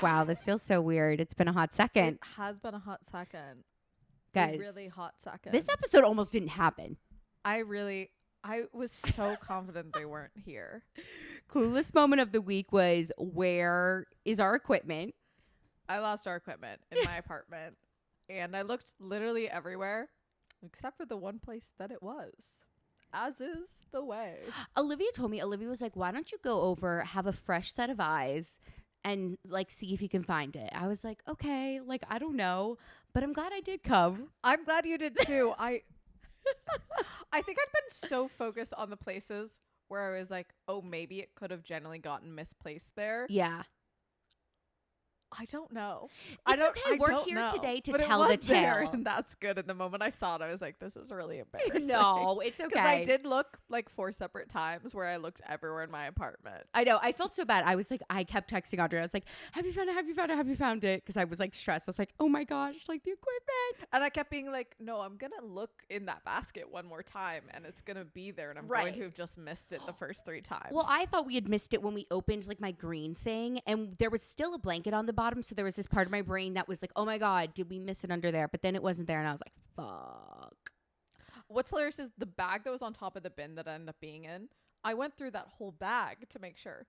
Wow, this feels so weird. It's been a hot second. It has been a hot second. Guys, A really hot second. this episode almost didn't happen. I was so confident they weren't here. Clueless moment of the week was, where is our equipment? I lost our equipment in my apartment, and I looked literally everywhere except for the one place that it was, as is the way. Olivia told me, Olivia was like, why don't you go over, have a fresh set of eyes, and like see if you can find it. I was like, okay, like I don't know, but I'm glad I did come. I'm glad you did too. I think I'd been so focused on the places where I was like, oh, maybe it could have generally gotten misplaced there. Yeah. I don't know. It's okay. We're here today to tell the tale. And that's good. In the moment I saw it, I was like, this is really embarrassing. No, it's okay. Because I did look like 4 separate times where I looked everywhere in my apartment. I know. I felt so bad. I was like, I kept texting Audrey. I was like, have you found it? Have you found it? Have you found it? Because I was like stressed. I was like, oh my gosh, like the equipment. And I kept being like, no, I'm going to look in that basket one more time and it's going to be there. And I'm going to have just missed it the first 3 times. Well, I thought we had missed it when we opened like my green thing and there was still a blanket on the bottom. So there was this part of my brain that was like, oh my God, did we miss it under there? But then it wasn't there. And I was like, fuck. What's hilarious is the bag that was on top of the bin that I ended up being in. I went through that whole bag to make sure.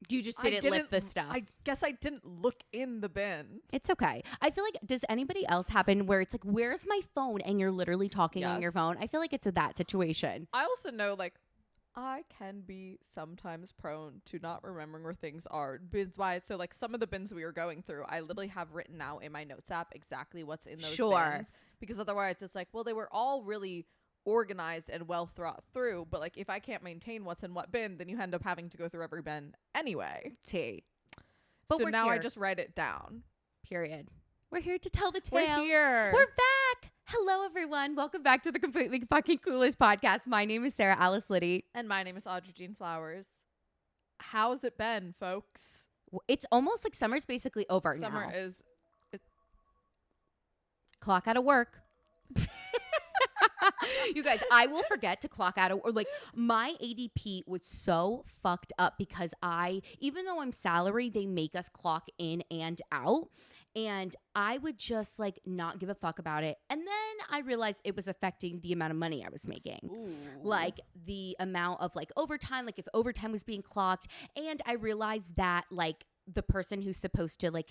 You just didn't lift the stuff. I guess I didn't look in the bin. It's okay. I feel like, does anybody else happen where it's like, where's my phone? And you're literally talking on your phone. I feel like it's that situation. I also know, like, I can be sometimes prone to not remembering where things are bins wise. So like some of the bins we were going through, I literally have written out in my notes app exactly what's in those bins. Because otherwise it's like, well, they were all really organized and well thought through. But like if I can't maintain what's in what bin, then you end up having to go through every bin anyway. But so now I just write it down. Period. We're here to tell the tale. We're here. We're back. Hello, everyone. Welcome back to the Completely Fucking Clueless podcast. My name is Sarah Alice Liddy. And my name is Audrey TT. How's it been, folks? It's almost like summer's basically over now. Summer is... Clock out of work. You guys, I will forget to clock out or like my ADP was so fucked up because even though I'm salary, they make us clock in and out. And I would just like not give a fuck about it. And then I realized it was affecting the amount of money I was making. Ooh. Like the amount of like overtime, like if overtime was being clocked. And I realized that like the person who's supposed to like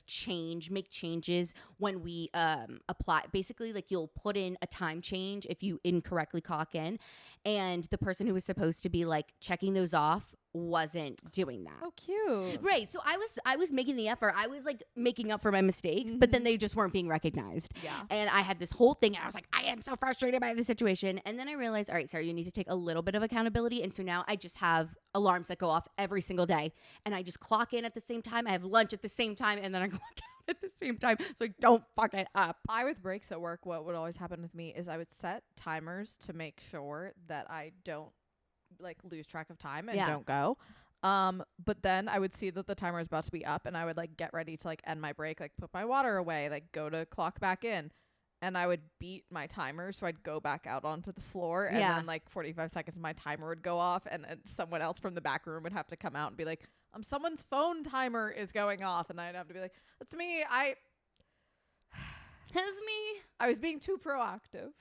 make changes when we apply, basically like you'll put in a time change if you incorrectly clock in, and the person who was supposed to be like checking those off wasn't doing that. Oh, cute. Right. So I was making the effort. I was like making up for my mistakes, but then they just weren't being recognized. Yeah. And I had this whole thing and I was like, I am so frustrated by the situation. And then I realized, all right, Sarah, you need to take a little bit of accountability. And so now I just have alarms that go off every single day. And I just clock in at the same time. I have lunch at the same time. And then I clock out at the same time. So I don't fuck it up. With breaks at work, what would always happen with me is I would set timers to make sure that I don't like lose track of time and don't go. But then I would see that the timer is about to be up and I would like get ready to like end my break, like put my water away, like go to clock back in, and I would beat my timer. So I'd go back out onto the floor and then like 45 seconds my timer would go off and someone else from the back room would have to come out and be like, someone's phone timer is going off. And I'd have to be like, that's me. That's me. I was being too proactive.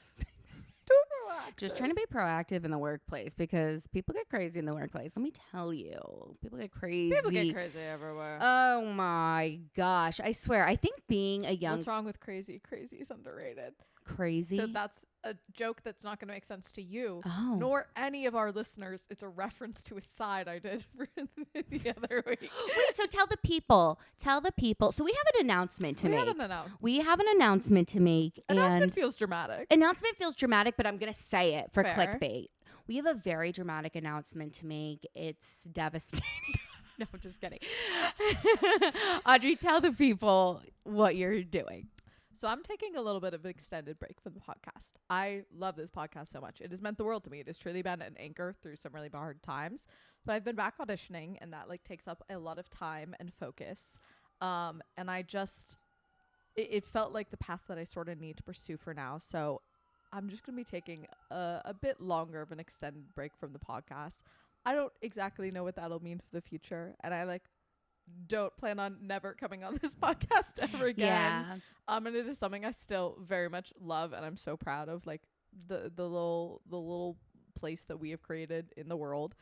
Just trying to be proactive in the workplace because people get crazy in the workplace. Let me tell you, people get crazy. People get crazy everywhere. Oh my gosh. I swear. I think being a young... What's wrong with crazy? Crazy is underrated. Crazy? So that's a joke that's not going to make sense to you, nor any of our listeners. It's a reference to a side I did the other week. Wait, so tell the people. So we have an announcement to make. We have an announcement to make. Announcement feels dramatic. But I'm going to say it for clickbait. We have a very dramatic announcement to make. It's devastating. No, I'm just kidding. Audrey, tell the people what you're doing. So I'm taking a little bit of an extended break from the podcast. I love this podcast so much. It has meant the world to me. It has truly been an anchor through some really hard times. But I've been back auditioning, and that like takes up a lot of time and focus. And I just, it felt like the path that I sort of need to pursue for now. So I'm just going to be taking a bit longer of an extended break from the podcast. I don't exactly know what that'll mean for the future. And I like don't plan on never coming on this podcast ever again. Yeah. And it is something I still very much love, and I'm so proud of, like, the little place that we have created in the world.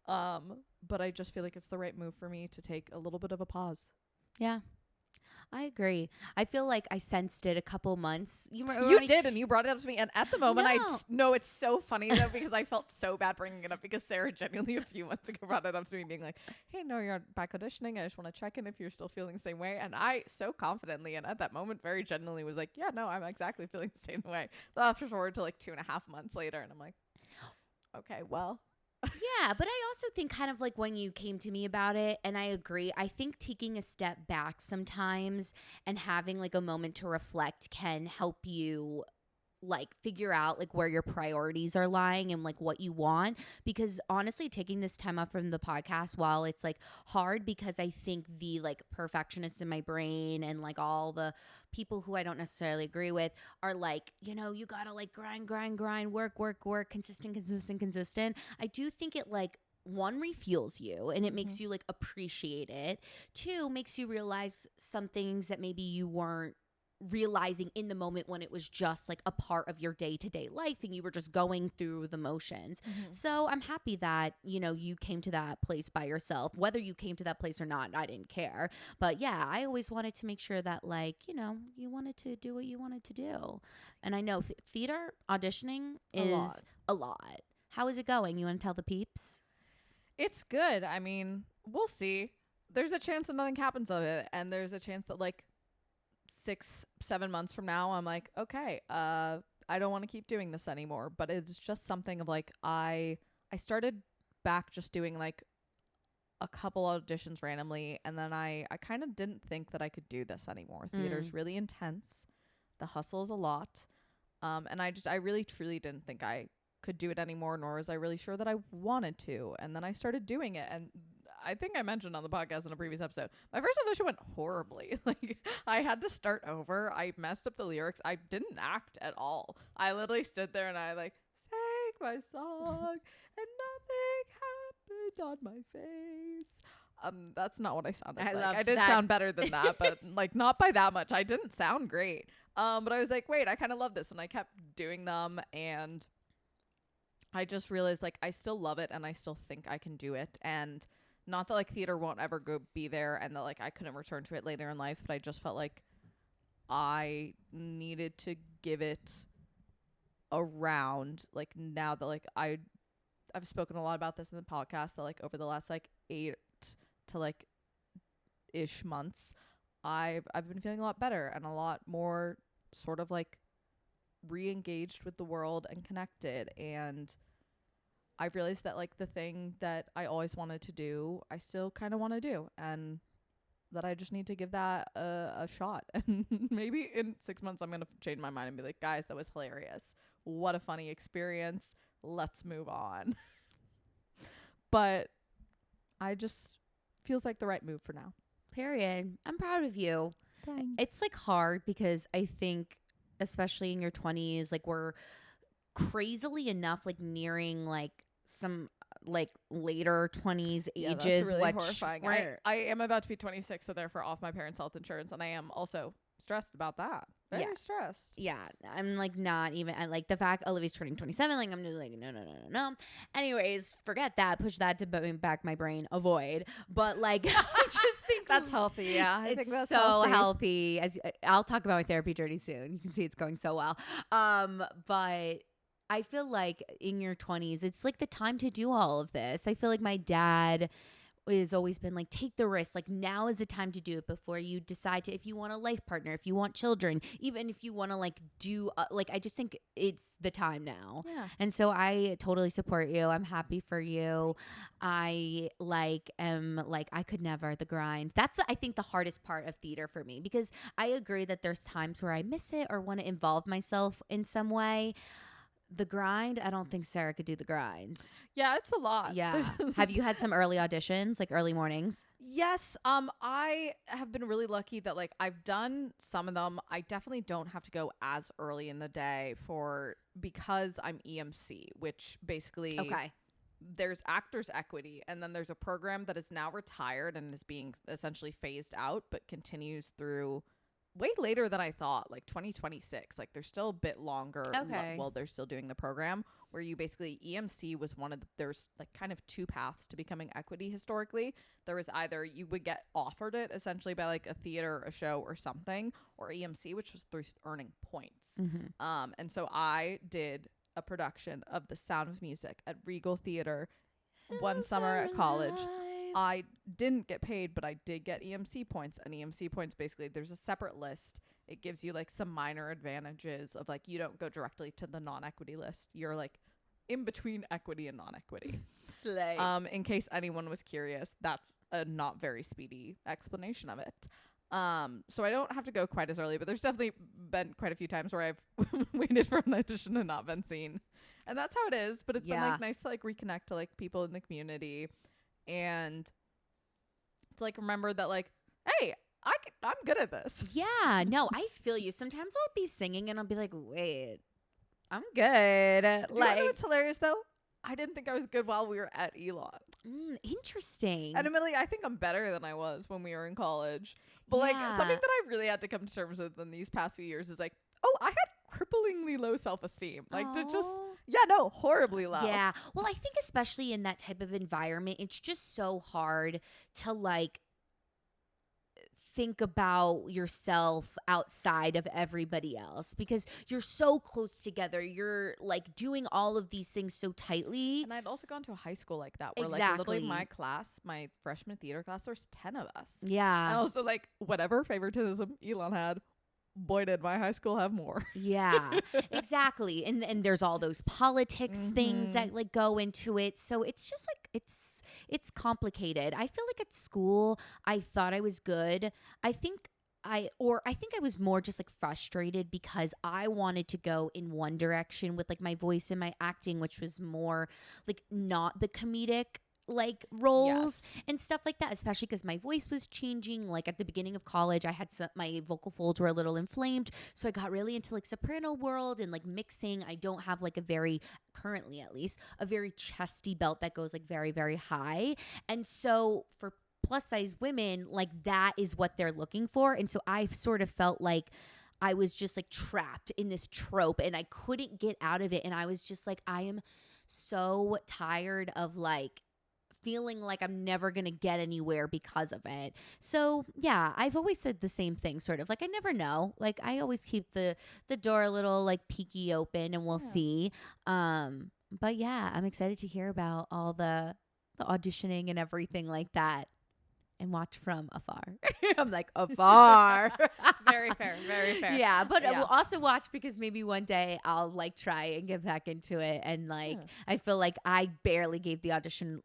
But I just feel like it's the right move for me to take a little bit of a pause. Yeah. I agree. I feel like I sensed it a couple months. You did, and you brought it up to me. And at the moment, no, it's so funny though, because I felt so bad bringing it up, because Sarah genuinely a few months ago brought it up to me, being like, "Hey, no, you're back auditioning. I just want to check in if you're still feeling the same way." And I so confidently and at that moment very genuinely was like, "Yeah, no, I'm exactly feeling the same way." Fast forward to like 2.5 months later, and I'm like, "Okay, well." Yeah, but I also think kind of like when you came to me about it, and I agree, I think taking a step back sometimes and having like a moment to reflect can help you like figure out like where your priorities are lying and like what you want. Because honestly, taking this time off from the podcast, while it's like hard, because I think the like perfectionists in my brain and like all the people who I don't necessarily agree with are like, you know, you gotta like grind, work, consistent. I do think it like, one, refuels you and it makes you like appreciate it. Two, makes you realize some things that maybe you weren't realizing in the moment when it was just like a part of your day-to-day life and you were just going through the motions. So I'm happy that, you know, you came to that place by yourself. Whether you came to that place or not, I didn't care. But yeah, I always wanted to make sure that, like, you know, you wanted to do what you wanted to do. And I know theater auditioning is a lot. How is it going? You want to tell the peeps? It's good. I mean, we'll see. There's a chance that nothing happens of it, and there's a chance that like 6-7 months from now I'm like, okay, I don't want to keep doing this anymore. But it's just something of like, I started back just doing like a couple auditions randomly, and then I kind of didn't think that I could do this anymore. Theater's really intense, the hustle is a lot, and I really truly didn't think I could do it anymore, nor was I really sure that I wanted to. And then I started doing it, and I think I mentioned on the podcast in a previous episode, my first audition went horribly. Like, I had to start over. I messed up the lyrics. I didn't act at all. I literally stood there and I like sang my song and nothing happened on my face. That's not what I sounded like. I did sound better than that, but like not by that much. I didn't sound great. But I was like, wait, I kind of love this, and I kept doing them, and I just realized like I still love it and I still think I can do it. And not that like theater won't ever be there and that like I couldn't return to it later in life, but I just felt like I needed to give it a round. Like, now that like I've spoken a lot about this in the podcast, that like over the last like 8 to like ish months, I've been feeling a lot better and a lot more sort of like re-engaged with the world and connected. And I've realized that like the thing that I always wanted to do, I still kind of want to do, and that I just need to give that a shot. And maybe in 6 months I'm going to change my mind and be like, guys, that was hilarious. What a funny experience. Let's move on. But I just feels like the right move for now. Period. I'm proud of you. Thanks. It's like hard because I think, especially in your 20s, like we're crazily enough like nearing like some like later 20s ages. That's really horrifying. I am about to be 26, so therefore off my parents' health insurance, and I am also stressed about that. Very stressed. Yeah, I'm like not even, I like the fact Olivia's turning 27, like I'm just like no. Anyways, forget that, push that to back my brain, avoid. But like I just think that's healthy. Yeah, I it's think that's so healthy. As I'll talk about my therapy journey soon. You can see it's going so well. But I feel like in your 20s, it's like the time to do all of this. I feel like my dad has always been like, take the risk. Like, now is the time to do it before you decide to, if you want a life partner, if you want children, even if you want to like do, like, I just think it's the time now. Yeah. And so I totally support you. I'm happy for you. I like am like, I could never, the grind. That's, I think, the hardest part of theater for me, because I agree that there's times where I miss it or want to involve myself in some way. The grind, I don't think Sarah could do the grind. Yeah, it's a lot. Yeah. Have you had some early auditions, like early mornings? Yes. I have been really lucky that like I've done some of them. I definitely don't have to go as early in the day because I'm EMC, which basically there's actors equity, and then there's a program that is now retired and is being essentially phased out, but continues through way later than I thought, like 2026. Like there's still a bit longer while they're still doing the program, where you basically EMC was one of the, there's like kind of two paths to becoming equity historically. There was either you would get offered it essentially by like a theater, a show or something, or EMC, which was through earning points. And so I did a production of The Sound of Music at Regal Theater one summer at college. I didn't get paid, but I did get EMC points. And EMC points, basically, there's a separate list. It gives you like some minor advantages of like, you don't go directly to the non-equity list. You're like in between equity and non-equity. Slay. In case anyone was curious, that's a not very speedy explanation of it. So I don't have to go quite as early, but there's definitely been quite a few times where I've waited for an audition and not been seen. And that's how it is. But it's been like nice to like reconnect to like people in the community and to like remember that like, hey, I'm good at this. Yeah, no, I feel you. Sometimes I'll be singing and I'll be like, wait, I'm good. Do you know what's hilarious though? I didn't think I was good while we were at Elon. Interesting. And admittedly, I think I'm better than I was when we were in college. But like something that I've really had to come to terms with in these past few years is like, oh, I had cripplingly low self-esteem. Like to just, horribly low. Yeah. Well, I think especially in that type of environment, it's just so hard to like think about yourself outside of everybody else because you're so close together. You're like doing all of these things so tightly. And I'd also gone to a high school like that where like literally my class, my freshman theater class, there's 10 of us. Yeah. And also like whatever favoritism Elon had, boy did my high school have more. Yeah, exactly. And there's all those politics things that like go into it. So it's just like it's complicated. I feel like at school I thought I was good. I think I was more just like frustrated because I wanted to go in one direction with like my voice and my acting, which was more like not the comedic like roles and stuff like that, especially because my voice was changing. Like at the beginning of college, I had my vocal folds were a little inflamed, so I got really into like soprano world and like mixing. I don't have like currently at least a very chesty belt that goes like very, very high, and so for plus size women, like that is what they're looking for. And so I sort of felt like I was just like trapped in this trope and I couldn't get out of it. And I was just like, I am so tired of like feeling like I'm never going to get anywhere because of it. So yeah, I've always said the same thing, sort of like, I never know. Like I always keep the door a little like peeky open and we'll see. But yeah, I'm excited to hear about all the auditioning and everything like that and watch from afar. I'm like, afar. Very fair. Very fair. Yeah, but we'll also watch because maybe one day I'll like try and get back into it. And like, I feel like I barely gave the auditioning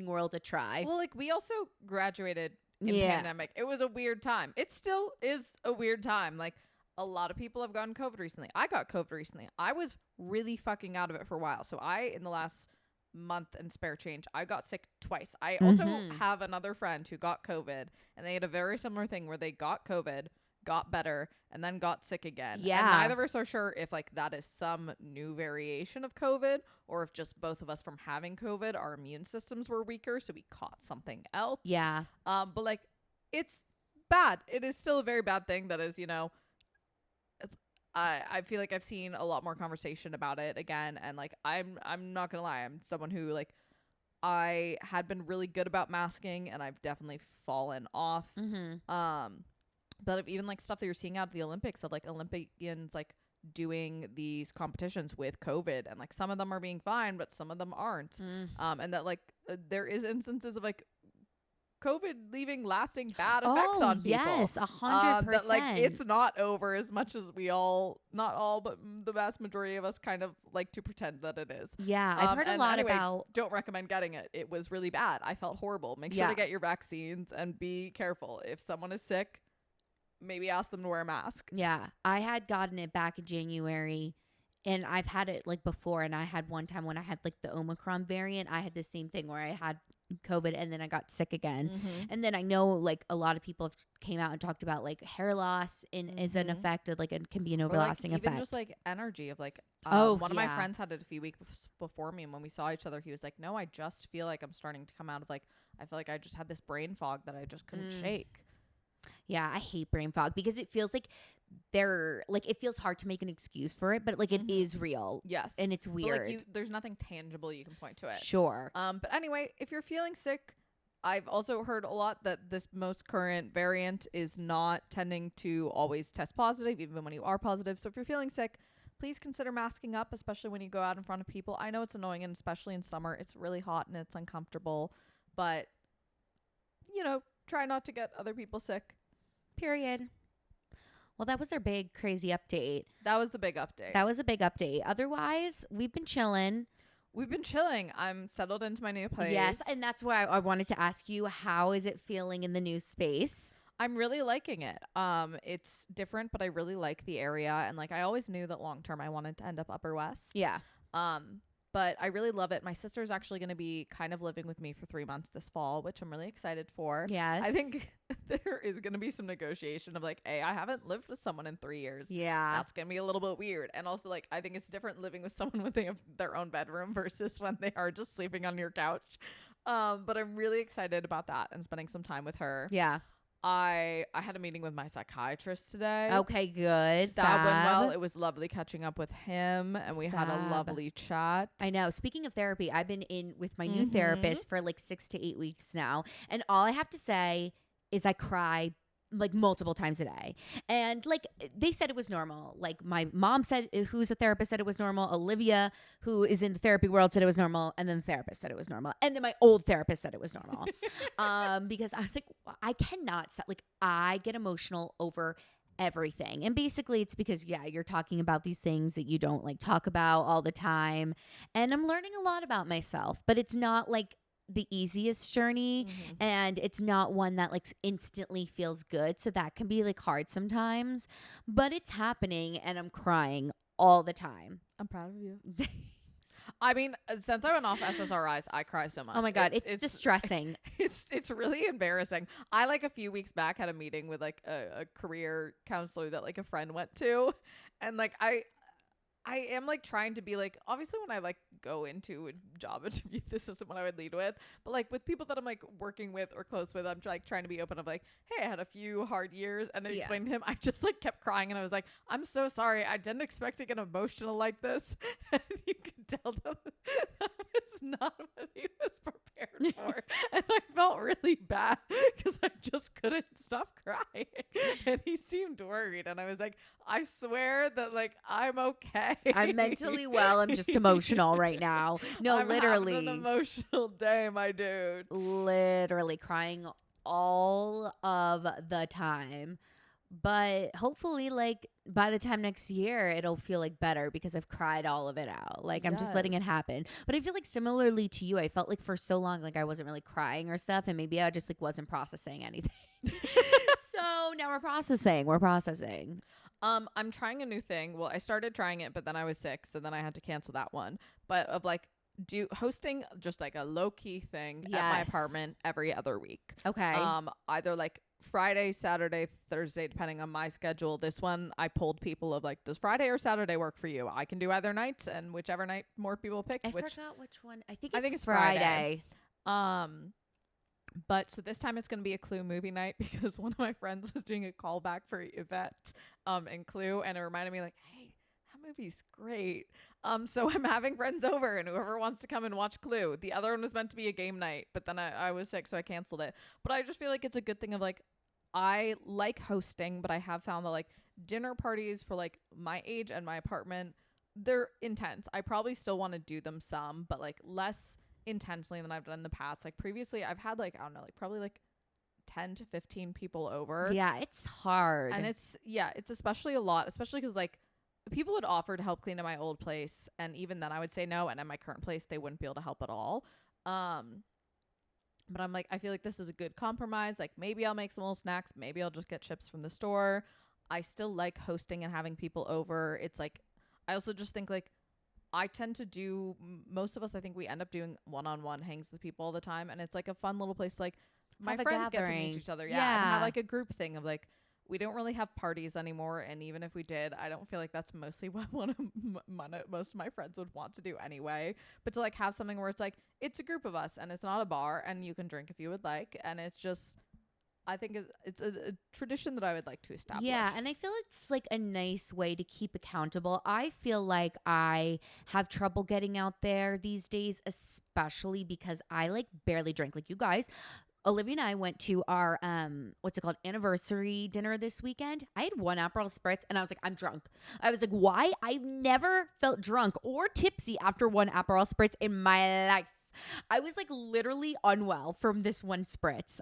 world a try. Well, like we also graduated in pandemic. It was a weird time. It still is a weird time. Like a lot of people have gotten COVID recently. I got COVID recently. I was really fucking out of it for a while. So in the last month and spare change, I got sick twice. I also have another friend who got COVID and they had a very similar thing where they got COVID, got better, and then got sick again. Yeah. And neither of us are sure if like that is some new variation of COVID or if just both of us from having COVID, our immune systems were weaker, so we caught something else. Yeah. But like it's bad. It is still a very bad thing that is, I feel like I've seen a lot more conversation about it again. And like, I'm not gonna lie. I'm someone who like, I had been really good about masking and I've definitely fallen off. But even like stuff that you're seeing out of the Olympics of like Olympians, like doing these competitions with COVID and like some of them are being fine, but some of them aren't. And that like, there is instances of like COVID leaving lasting bad effects on people. Yes, 100%. That like it's not over as much as we all, not all, but the vast majority of us kind of like to pretend that it is. Yeah, I've heard a lot about. Don't recommend getting it. It was really bad. I felt horrible. Make sure to get your vaccines and be careful. If someone is sick, maybe ask them to wear a mask. Yeah, I had gotten it back in January. And I've had it like before, and I had one time when I had like the Omicron variant, I had the same thing where I had COVID and then I got sick again. And then I know like a lot of people have came out and talked about like hair loss is an effect of like it can be an overlasting even effect. Just like energy of like one of my friends had it a few weeks before me, and when we saw each other he was like, no, I just feel like I'm starting to come out of like, I feel like I just had this brain fog that I just couldn't shake. Yeah, I hate brain fog because it feels like it feels hard to make an excuse for it, but like it is real. Yes. And it's weird. But, like there's nothing tangible you can point to it. Sure. But anyway, if you're feeling sick, I've also heard a lot that this most current variant is not tending to always test positive, even when you are positive. So if you're feeling sick, please consider masking up, especially when you go out in front of people. I know it's annoying, and especially in summer, it's really hot and it's uncomfortable, but try not to get other people sick. Period. Well, that was our big crazy update. That was the big update. That was a big update. Otherwise, we've been chilling. I'm settled into my new place. Yes, and that's why I wanted to ask you, how is it feeling in the new space? I'm really liking it. It's different, but I really like the area, and like I always knew that long term I wanted to end up Upper West. Yeah. But I really love it. My sister's actually going to be kind of living with me for 3 months this fall, which I'm really excited for. Yes. I think there is going to be some negotiation of like, hey, I haven't lived with someone in 3 years. Yeah. That's going to be a little bit weird. And also, like, I think it's different living with someone when they have their own bedroom versus when they are just sleeping on your couch. But I'm really excited about that and spending some time with her. Yeah. I had a meeting with my psychiatrist today. Okay, good. That went well. It was lovely catching up with him, and we had a lovely chat. I know. Speaking of therapy, I've been in with my new therapist for like 6 to 8 weeks now, and all I have to say is I cry like multiple times a day. And like they said it was normal. Like my mom said, who's a therapist, said it was normal. Olivia, who is in the therapy world, said it was normal. And then the therapist said it was normal. And then my old therapist said it was normal. Because I was like, I cannot stop. Like I get emotional over everything. And basically it's because, you're talking about these things that you don't like talk about all the time. And I'm learning a lot about myself, but it's not like the easiest journey, and it's not one that like instantly feels good, so that can be like hard sometimes, but it's happening and I'm crying all the time. I'm proud of you. I mean, since I went off SSRIs, I cry so much. Oh my god, it's distressing. It's really embarrassing. I like a few weeks back had a meeting with like a career counselor that like a friend went to, and like I am like trying to be like, obviously when I like go into a job interview, this isn't what I would lead with, but like with people that I'm like working with or close with, I'm like trying to be open of like, hey, I had a few hard years, and I explained to him, I just like kept crying, and I was like, I'm so sorry, I didn't expect to get emotional like this. And you could tell that was not what he was prepared for. And I felt really bad because I just couldn't stop crying, and he seemed worried, and I was like, I swear that like I'm okay. I'm mentally well. I'm just emotional right now. No, I'm literally. having an emotional day, my dude. Literally crying all of the time. But hopefully, like, by the time next year, it'll feel like better because I've cried all of it out. Like, I'm just letting it happen. But I feel like similarly to you, I felt like for so long, like I wasn't really crying or stuff. And maybe I just like wasn't processing anything. So now we're processing. I'm trying a new thing. Well, I started trying it, but then I was sick, so then I had to cancel that one. But of like hosting just like a low key thing at my apartment every other week. Okay. Either like Friday, Saturday, Thursday, depending on my schedule. This one I pulled people of like, does Friday or Saturday work for you? I can do either nights, and whichever night more people pick. I forgot which one. I think it's Friday. But so this time it's going to be a Clue movie night because one of my friends was doing a callback for Yvette in Clue, and it reminded me like, hey, that movie's great. So I'm having friends over, and whoever wants to come and watch Clue. The other one was meant to be a game night, but then I was sick, so I canceled it. But I just feel like it's a good thing of like, I like hosting, but I have found that like dinner parties for like my age and my apartment, they're intense. I probably still want to do them some, but like less intensely than I've done in the past. Like previously I've had like, I don't know, like probably like 10 to 15 people over. Yeah, it's hard. And it's especially a lot, especially because like people would offer to help clean at my old place, and even then I would say no, and at my current place they wouldn't be able to help at all. But I'm like, I feel like this is a good compromise. Like maybe I'll make some little snacks, maybe I'll just get chips from the store. I still like hosting and having people over. It's like I also just think like I tend to do most of us. I think we end up doing one-on-one hangs with people all the time, and it's like a fun little place. Like my Have a friends get to gathering. meet each other, and Yeah. have like a group thing of like we don't really have parties anymore, and even if we did, I don't feel like that's mostly what most of my friends would want to do anyway. But to like have something where it's like it's a group of us, and it's not a bar, and you can drink if you would like, and it's just. I think it's a tradition that I would like to establish. Yeah, and I feel it's like a nice way to keep accountable. I feel like I have trouble getting out there these days, especially because I like barely drink. Like you guys, Olivia and I went to our what's it called, anniversary dinner this weekend. I had one Aperol Spritz and I was like, I'm drunk. I was like, why? I've never felt drunk or tipsy after one Aperol Spritz in my life. I was like literally unwell from this one spritz.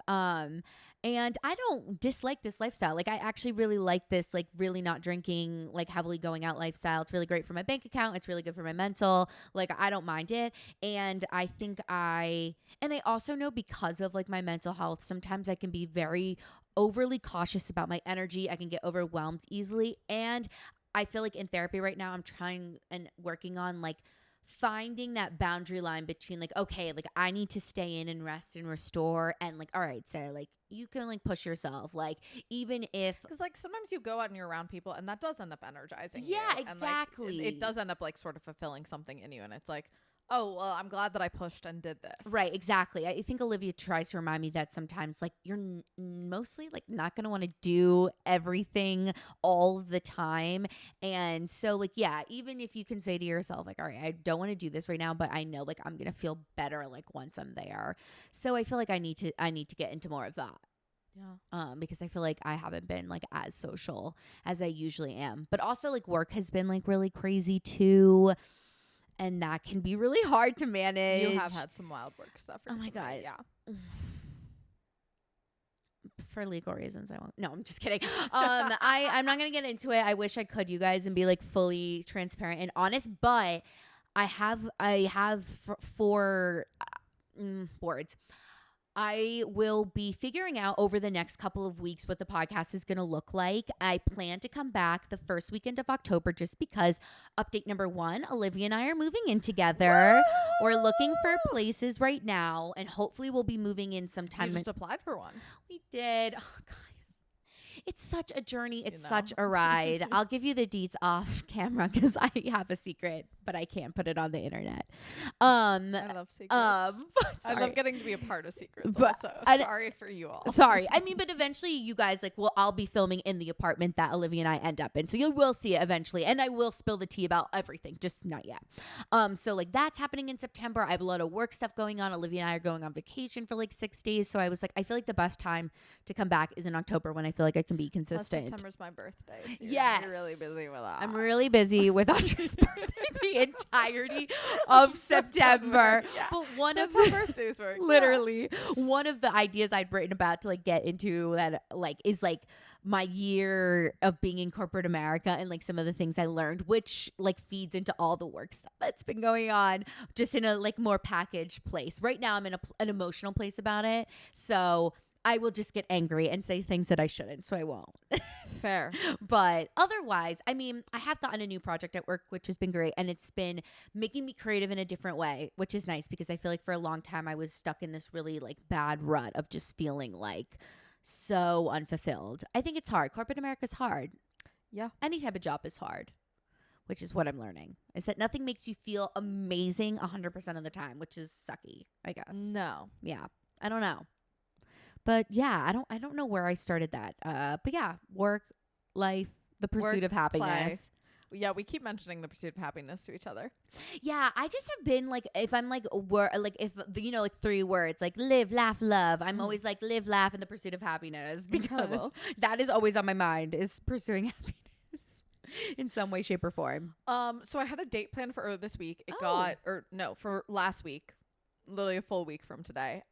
And I don't dislike this lifestyle. Like I actually really like this, like really not drinking, like heavily going out lifestyle. It's really great for my bank account. It's really good for my mental. Like I don't mind it. And I think I also know because of like my mental health, sometimes I can be very overly cautious about my energy. I can get overwhelmed easily. And I feel like in therapy right now, I'm trying and working on like finding that boundary line between like, okay, like I need to stay in and rest and restore, and like, all right, Sarah, like you can like push yourself, like even if because like sometimes you go out and you're around people and that does end up energizing you. Yeah, And, like, exactly. it does end up like sort of fulfilling something in you, and it's like, oh well, I'm glad that I pushed and did this. Right, exactly. I think Olivia tries to remind me that sometimes like you're mostly like not going to want to do everything all the time. And so like, yeah, even if you can say to yourself like, all right, I don't want to do this right now, but I know like I'm going to feel better like once I'm there. So I feel like I need to get into more of that. Yeah. Because I feel like I haven't been like as social as I usually am. But also like work has been like really crazy too. And that can be really hard to manage. You have had some wild work stuff recently. Oh my God. Yeah. For legal reasons, I won't. No, I'm just kidding. I'm not gonna get into it. I wish I could, you guys, and be like fully transparent and honest. But I have four words. I will be figuring out over the next couple of weeks what the podcast is going to look like. I plan to come back the first weekend of October just because update number 1, Olivia and I are moving in together. Woo! We're looking for places right now, and hopefully we'll be moving in sometime. You just applied for one. We did. Oh, guys. It's such a journey. It's such know. a ride. I'll give you the deets off camera because I have a secret, but I can't put it on the internet. I love secrets. I Sorry. love getting to be a part of secrets But also. Sorry for you all. Sorry. I mean, but eventually you guys like, well, I'll be filming in the apartment that Olivia and I end up in. So you will see it eventually. And I will spill the tea about everything, just not yet. So like that's happening in September. I have a lot of work stuff going on. Olivia and I are going on vacation for like 6 days. So I was like, I feel like the best time to come back is in October when I feel like I can be consistent. September's my birthday. So Yes. You're really busy with that. I'm really busy with Audrey's birthday the entirety of September. Yeah. But one That's of how birthdays work. literally one of the ideas I'd written about to like get into that like is like my year of being in corporate America and like some of the things I learned, which like feeds into all the work stuff that's been going on just in a like more packaged place. Right now I'm in an emotional place about it. So I will just get angry and say things that I shouldn't, so I won't. Fair. But otherwise, I mean, I have gotten a new project at work, which has been great. And it's been making me creative in a different way, which is nice because I feel like for a long time I was stuck in this really like bad rut of just feeling like so unfulfilled. I think it's hard. Corporate America is hard. Yeah. Any type of job is hard, which is what I'm learning, is that nothing makes you feel amazing 100% of the time, which is sucky, I guess. No. Yeah. I don't know. But yeah, I don't know where I started that. But yeah, work, life, the pursuit of happiness. Play. Yeah, we keep mentioning the pursuit of happiness to each other. Yeah, I just have been like, if I'm like, if you know, like 3 words, like live, laugh, love. I'm always like live, laugh, and the pursuit of happiness because that is always on my mind, is pursuing happiness in some way, shape, or form. So I had a date planned for this week. For last week, literally a full week from today.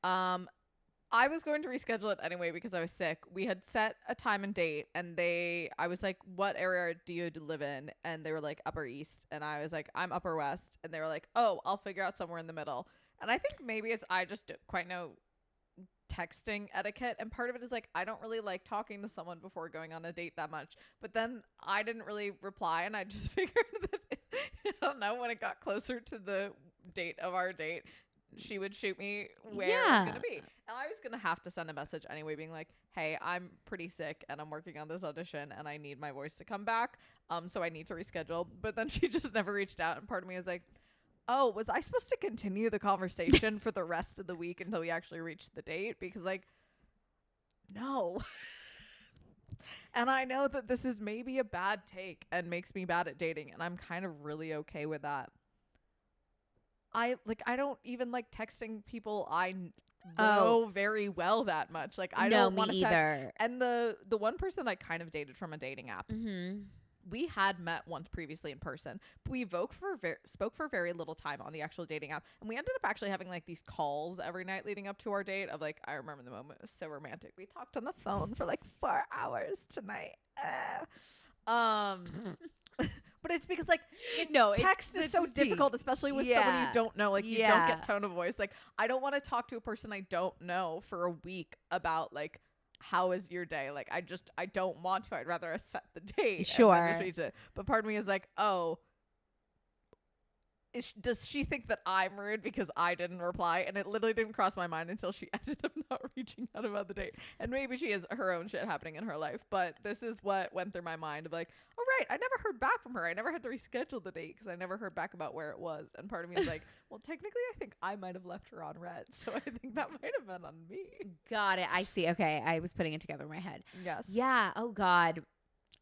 I was going to reschedule it anyway because I was sick. We had set a time and date, and I was like, what area do you live in? And they were like, Upper East. And I was like, I'm Upper West. And they were like, oh, I'll figure out somewhere in the middle. And I think maybe I just don't quite know texting etiquette. And part of it is like, I don't really like talking to someone before going on a date that much. But then I didn't really reply, and I just figured that I don't know, when it got closer to the date of our date, she would shoot me where it's gonna be, and I was gonna have to send a message anyway being like, hey, I'm pretty sick and I'm working on this audition and I need my voice to come back, so I need to reschedule. But then she just never reached out, and part of me is like, oh, was I supposed to continue the conversation for the rest of the week until we actually reached the date? Because like, no. And I know that this is maybe a bad take and makes me bad at dating, and I'm kind of really okay with that. I don't even like texting people I know very well that much. Like, I don't want to either. And the one person I kind of dated from a dating app, we had met once previously in person, but we spoke for very little time on the actual dating app, and we ended up actually having like these calls every night leading up to our date of like, I remember the moment, it was so romantic. We talked on the phone for like 4 hours tonight. But it's because like text is so difficult, especially with someone you don't know. Like, you don't get tone of voice. Like, I don't want to talk to a person I don't know for a week about like, how is your day? Like, I don't want to. I'd rather set the date. Sure. But part of me is like, oh, does she think that I'm rude because I didn't reply? And it literally didn't cross my mind until she ended up not reaching out about the date. And maybe she has her own shit happening in her life, but this is what went through my mind of like, oh, right, I never heard back from her. I never had to reschedule the date because I never heard back about where it was. And part of me is like, well, technically I think I might have left her on red, so I think that might have been on me. Got it. I see. Okay, I was putting it together in my head. Yes. Yeah. Oh God,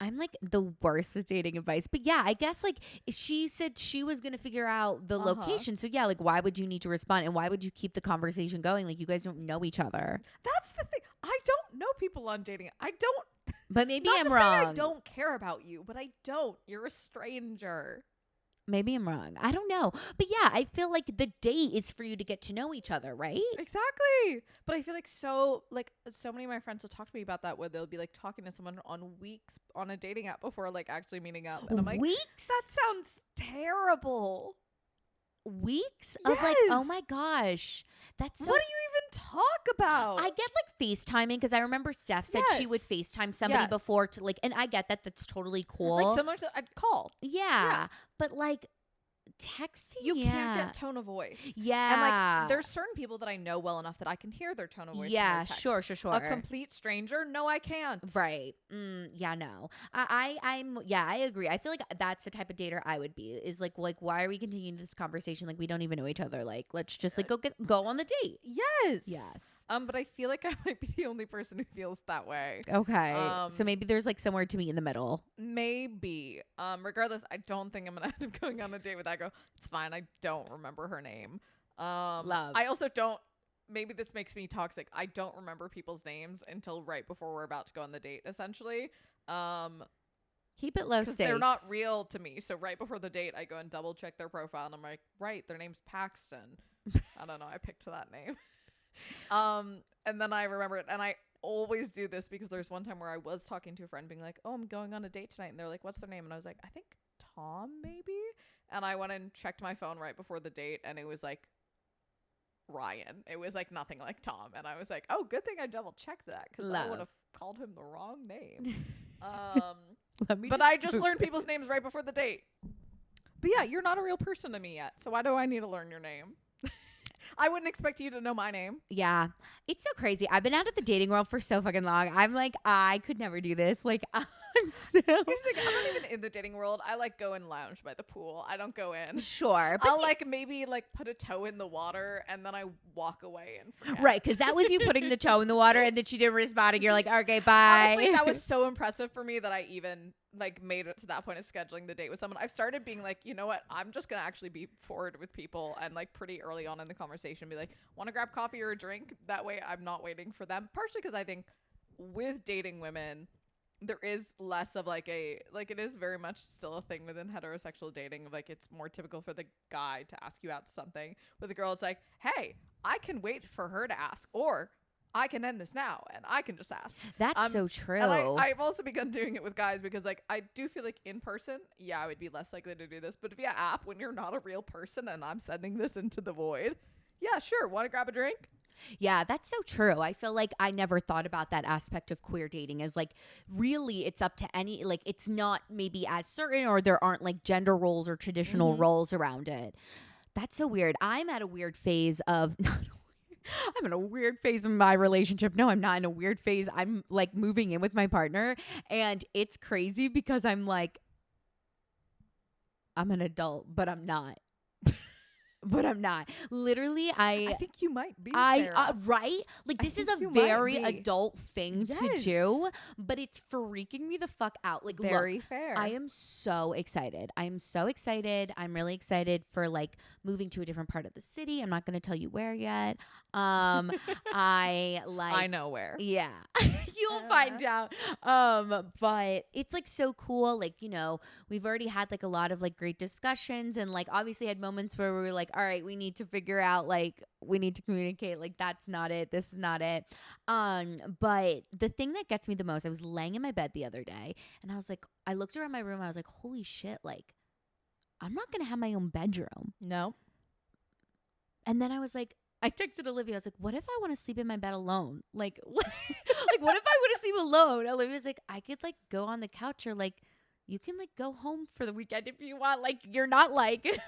I'm like the worst with dating advice. But yeah, I guess like she said she was going to figure out the location. So yeah, like why would you need to respond? And why would you keep the conversation going? Like, you guys don't know each other. That's the thing. I don't know people on dating. I don't. But maybe Not I'm to say wrong. I don't care about you, but I don't. You're a stranger. Maybe I'm wrong. I don't know. But yeah, I feel like the date is for you to get to know each other, right? Exactly. But I feel like so many of my friends will talk to me about that, where they'll be like talking to someone on weeks on a dating app before like actually meeting up. And I'm like, weeks? That sounds terrible. Weeks of like, oh my gosh, that's so. What do you even talk about? I get like FaceTiming because I remember Steph said she would FaceTime somebody before to like, and I get that that's totally cool. Like similar to I'd call. Yeah, but like texting, you can't get tone of voice. Yeah, and like there's certain people that I know well enough that I can hear their tone of voice. Yeah, sure. A complete stranger, no, I can't. Right. Yeah, no. I agree. I feel like that's the type of dater I would be. Is like why are we continuing this conversation? Like, we don't even know each other. Like, let's just like go on the date. Yes. But I feel like I might be the only person who feels that way. Okay. So maybe there's like somewhere to meet in the middle. Maybe. Regardless, I don't think I'm gonna end up going on a date with that girl. It's fine. I don't remember her name. Love. I also don't. Maybe this makes me toxic. I don't remember people's names until right before we're about to go on the date. Essentially. Keep it low stakes. They're not real to me. So right before the date, I go and double check their profile, and I'm like, right, their name's Paxton. I don't know. I picked that name. And then I remember it, and I always do this because there's one time where I was talking to a friend being like, oh, I'm going on a date tonight, and they're like, what's their name? And I was like, I think Tom, maybe. And I went and checked my phone right before the date, and it was like Ryan. It was like nothing like Tom, and I was like, oh, good thing I double checked that, because I would have called him the wrong name. But I just learned people's names right before the date. But yeah, you're not a real person to me yet, so why do I need to learn your name? I wouldn't expect you to know my name. Yeah. It's so crazy. I've been out of the dating world for so fucking long. I'm like, I could never do this. Like, I'm so... Here's the thing, I'm not even in the dating world. I like go and lounge by the pool. I don't go in. Sure. But I'll like maybe like put a toe in the water and then I walk away and forget. Right, because that was you putting the toe in the water and then she didn't respond and you're like, okay, bye. Honestly, that was so impressive for me that I even like made it to that point of scheduling the date with someone. I've started being like, you know what? I'm just going to actually be forward with people and like pretty early on in the conversation be like, want to grab coffee or a drink? That way I'm not waiting for them. Partially because I think with dating women, there is less of like it is very much still a thing within heterosexual dating. Like, it's more typical for the guy to ask you out to something. With a girl, it's like, hey, I can wait for her to ask, or I can end this now and I can just ask. That's so true. And I've also begun doing it with guys because like I do feel like in person, yeah, I would be less likely to do this. But via app, when you're not a real person and I'm sending this into the void, yeah, sure. Want to grab a drink? Yeah, that's so true. I feel like I never thought about that aspect of queer dating as like really it's up to any, like it's not maybe as certain, or there aren't like gender roles or traditional roles around it. That's so weird. I'm at a weird phase of I'm in a weird phase of my relationship. No, I'm not in a weird phase. I'm like moving in with my partner, and it's crazy because I'm like, I'm an adult, but I'm not. But I'm not. Literally, I think you might be, Sarah. right? Like this is a very adult thing to do, but it's freaking me the fuck out. Like, very look, fair. I am so excited. I am so excited. I'm really excited for like moving to a different part of the city. I'm not going to tell you where yet. I know where. Yeah. You'll find out. But it's like so cool. Like, you know, we've already had like a lot of like great discussions, and like obviously had moments where we were like, all right, we need to figure out, like, we need to communicate, like, that's not it, this is not it. But the thing that gets me the most, I was laying in my bed the other day, and I was like, I looked around my room, and I was like, holy shit, like, I'm not gonna have my own bedroom. No. And then I was like, I texted Olivia, I was like, what if I want to sleep in my bed alone? Like, what, like, what if I want to sleep alone? Olivia was like, I could like go on the couch, or like you can like go home for the weekend if you want. Like, you're not like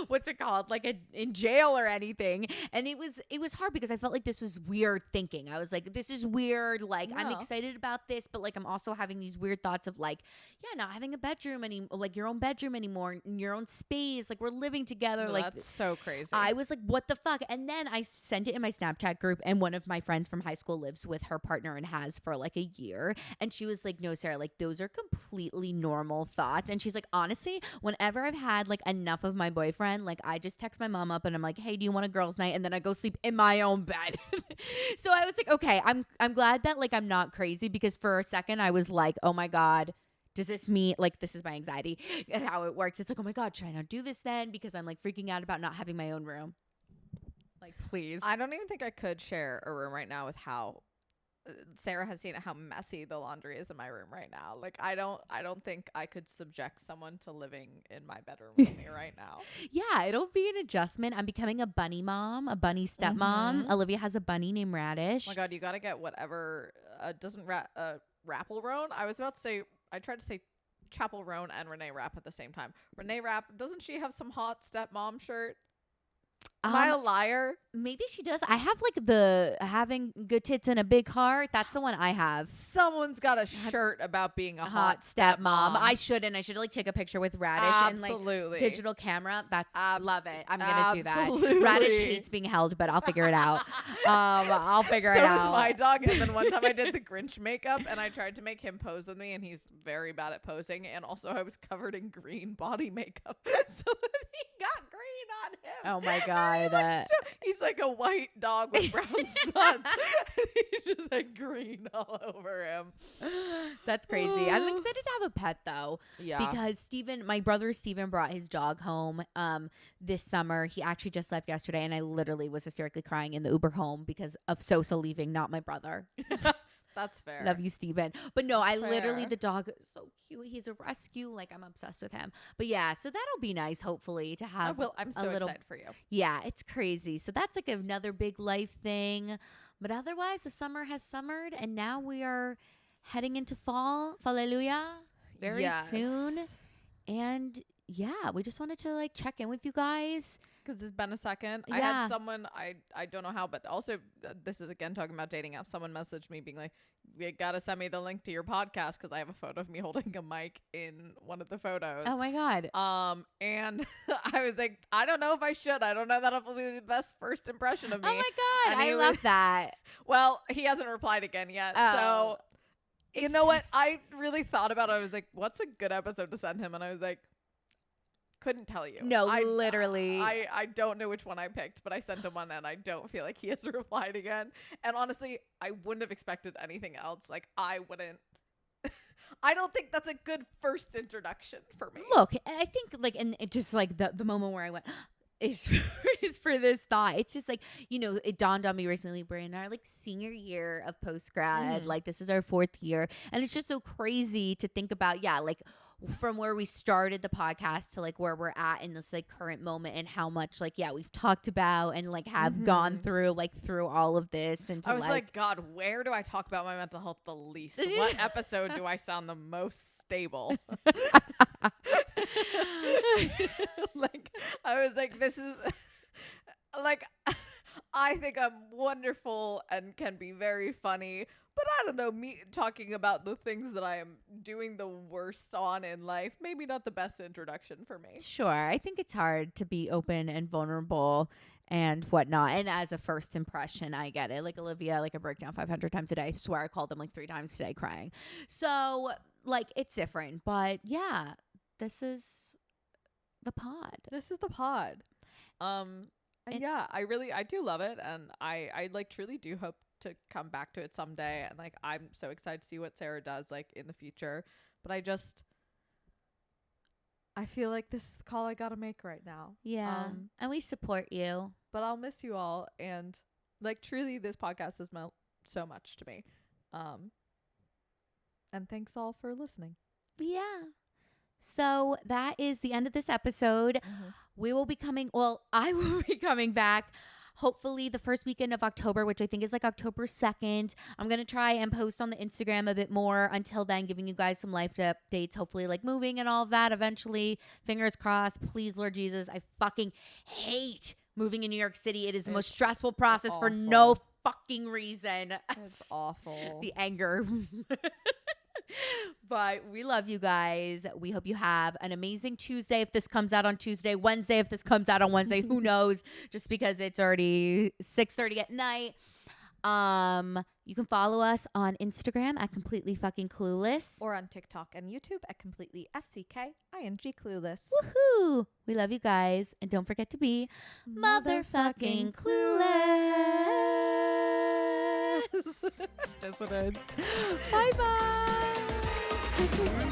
what's it called, like in jail or anything. And it was hard because I felt like this was weird thinking. I was like, this is weird. Like, I'm excited about this, but like I'm also having these weird thoughts of like, yeah, not having a bedroom like your own bedroom anymore, your own space. Like, we're living together. No, like, that's so crazy. I was like, what the fuck? And then I sent it in my Snapchat group, and one of my friends from high school lives with her partner and has for like a year. And she was like, no, Sarah, like those are completely normal thoughts. And she's like, honestly, whenever I've had like enough of my boyfriend, like I just text my mom up and I'm like, hey, do you want a girls' night? And then I go sleep in my own bed. So I was like, okay, I'm glad that like I'm not crazy, because for a second I was like, oh my God, does this mean, like, this is my anxiety and how it works. It's like, oh my God, should I not do this then? Because I'm like freaking out about not having my own room. Like, please. I don't even think I could share a room right now with how Sarah has seen how messy the laundry is in my room right now. Like, I don't think I could subject someone to living in my bedroom with me right now. Yeah, it'll be an adjustment. I'm becoming a bunny mom, a bunny stepmom. Olivia has a bunny named Radish. Oh my God, you got to get whatever doesn't Rappel Roan. I was about to say, I tried to say Chapel Roan and Renee Rapp at the same time. Renee Rapp, doesn't she have some hot stepmom shirt? Am I a liar? Maybe she does. I have like the having good tits and a big heart. That's the one I have. Someone's got a shirt about being a hot stepmom. I should like take a picture with Radish and like digital camera. That's love it. I'm gonna do that. Radish hates being held, but I'll figure it out. I'll figure it out. So does my dog. And then one time I did the Grinch makeup and I tried to make him pose with me, and he's very bad at posing. And also I was covered in green body makeup, so that he got green on him. Oh my God. He's like a white dog with brown spots. He's just like green all over him. That's crazy. I'm excited to have a pet though. Yeah. Because my brother Steven brought his dog home this summer. He actually just left yesterday, and I literally was hysterically crying in the Uber home because of Sosa leaving, not my brother. That's fair. Love you, Steven. But no, literally, the dog is so cute. He's a rescue. Like, I'm obsessed with him. But yeah, so that'll be nice, hopefully, to have I'm so excited for you. Yeah, it's crazy. So that's like another big life thing. But otherwise, the summer has summered, and now we are heading into fall. Hallelujah. Very soon. And yeah, we just wanted to like check in with you guys. Because it's been a second. Yeah. I had someone, I don't know how, but also this is again talking about dating apps. Someone messaged me being like, you got to send me the link to your podcast, because I have a photo of me holding a mic in one of the photos. Oh my God. And I was like, I don't know if I should. I don't know that will be the best first impression of me. Oh my God. I love that. Well, he hasn't replied again yet. So you know what? I really thought about it. I was like, what's a good episode to send him? And I was like, couldn't tell you. No, literally. I don't know which one I picked, but I sent him one and I don't feel like he has replied again. And honestly, I wouldn't have expected anything else. Like, I don't think that's a good first introduction for me. Look, I think like, and it just like the moment where I went, is for this thought. It's just like, you know, it dawned on me recently, we're in our like senior year of post grad. Like, this is our 4th year, and it's just so crazy to think about. Yeah, like from where we started the podcast to like where we're at in this like current moment, and how much like we've talked about and like have gone through all of this. And I was like, God, where do I talk about my mental health the least? What episode do I sound the most stable? Like, I was like, this is like, I think I'm wonderful and can be very funny, but I don't know, me talking about the things that I am doing the worst on in life, maybe not the best introduction for me. Sure. I think it's hard to be open and vulnerable and whatnot. And as a first impression, I get it. Like Olivia, like I break down 500 times a day. I swear I called them like 3 times today crying. So like it's different. But yeah, this is the pod. This is the pod. And yeah, I do love it. And I like truly do hope to come back to it someday. And like, I'm so excited to see what Sarah does like in the future. But I feel like this is the call I gotta make right now. Yeah. And we support you. But I'll miss you all. And like, truly, this podcast has meant so much to me. And thanks all for listening. Yeah. So that is the end of this episode. I will be coming back hopefully the first weekend of October, which I think is like October 2nd. I'm going to try and post on the Instagram a bit more until then, giving you guys some life updates, hopefully like moving and all of that eventually. Fingers crossed. Please, Lord Jesus. I fucking hate moving in New York City. It is the most stressful process for no fucking reason. It's awful. The anger. But we love you guys. We hope you have an amazing Tuesday if this comes out on Tuesday, Wednesday if this comes out on Wednesday. Who knows? Just because it's already 6:30 at night. You can follow us on Instagram at Completely Fucking Clueless. Or on TikTok and YouTube at Completely FCKING Clueless. Woohoo! We love you guys. And don't forget to be motherfucking clueless. Dissonance. Bye-bye. This is the